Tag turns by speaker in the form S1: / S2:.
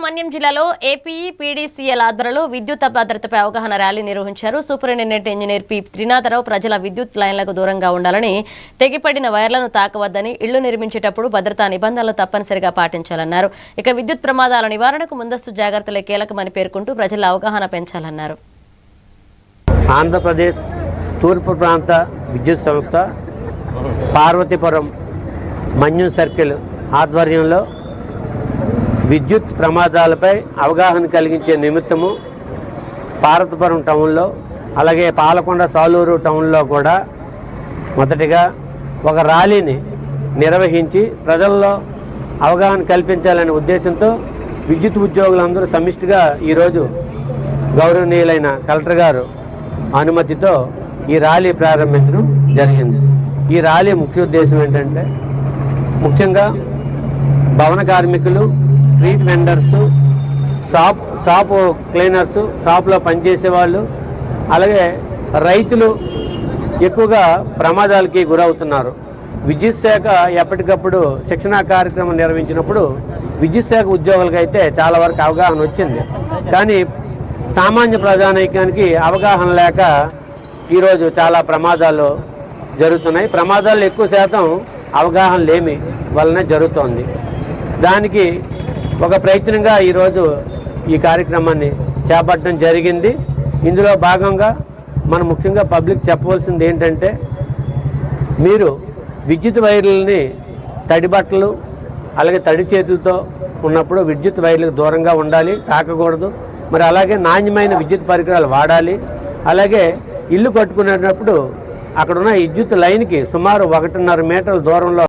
S1: మన్యం జిల్లాలో AP PDCL ఆధ్వర్యంలో విద్యుత్ భద్రతపై అవగాహన ర్యాలీ నిర్వహించారు. సూపరింటెండెంట్ ఇంజనీర్ పి త్రినాథరావు ప్రజల విద్యుత్ లైన్లకు దూరంగా ఉండాలని, తెగిపడిన వైర్లను తాకవద్దని, ఇళ్లు నిర్మించేటప్పుడు భద్రతా నిబంధనలు తప్పనిసరిగా పాటించాలన్నారు. ఇక విద్యుత్ ప్రమాదాల నివారణకు ముందస్తు జాగ్రత్తలే కీలకమని పేర్కొంటూ ప్రజల అవగాహన పెంచాలన్నారు.
S2: ఆంధ్రప్రదేశ్ తూర్పు ప్రాంత విద్యుత్ సంస్థ పార్వతీపురం మన్యం సర్కిల్ ఆధ్వర్యంలో విద్యుత్ ప్రమాదాలపై అవగాహన కలిగించే నిమిత్తము పార్వతీపురం టౌన్లో, అలాగే పాలకొండ సాలూరు టౌన్లో కూడా మొదటిగా ఒక ర్యాలీని నిర్వహించి ప్రజల్లో అవగాహన కల్పించాలనే ఉద్దేశంతో విద్యుత్ ఉద్యోగులందరూ సమిష్టిగా ఈరోజు గౌరవనీయులైన కలెక్టర్ గారు అనుమతితో ఈ ర్యాలీ ప్రారంభించడం జరిగింది. ఈ ర్యాలీ ముఖ్య ఉద్దేశం ఏంటంటే, ముఖ్యంగా భవన కార్మికులు, స్ట్రీట్ వెండర్స్, షాప్ క్లీనర్స్, షాప్లో పనిచేసే వాళ్ళు, అలాగే రైతులు ఎక్కువగా ప్రమాదాలకి గురవుతున్నారు. విద్యుత్ శాఖ ఎప్పటికప్పుడు శిక్షణా కార్యక్రమం నిర్వహించినప్పుడు విద్యుత్ శాఖ ఉద్యోగులకైతే చాలా వరకు అవగాహన వచ్చింది. కానీ సామాన్య ప్రజానీకానికి అవగాహన లేక ఈరోజు చాలా ప్రమాదాలు జరుగుతున్నాయి. ప్రమాదాలు ఎక్కువ శాతం అవగాహన లేమి వలన జరుగుతోంది. దానికి ఒక ప్రయత్నంగా ఈరోజు ఈ కార్యక్రమాన్ని చేపట్టడం జరిగింది. ఇందులో భాగంగా మనం ముఖ్యంగా పబ్లిక్ చెప్పవలసింది ఏంటంటే, మీరు విద్యుత్ వైర్లని తడి బట్టలు అలాగే తడి చేతులతో ఉన్నప్పుడు విద్యుత్ వైర్లకు దూరంగా ఉండాలి, తాకకూడదు. మరి అలాగే నాణ్యమైన విద్యుత్ పరికరాలు వాడాలి. అలాగే ఇల్లు కట్టుకునేటప్పుడు అక్కడున్న విద్యుత్ లైన్కి సుమారు 1.5 మీటర్ల దూరంలో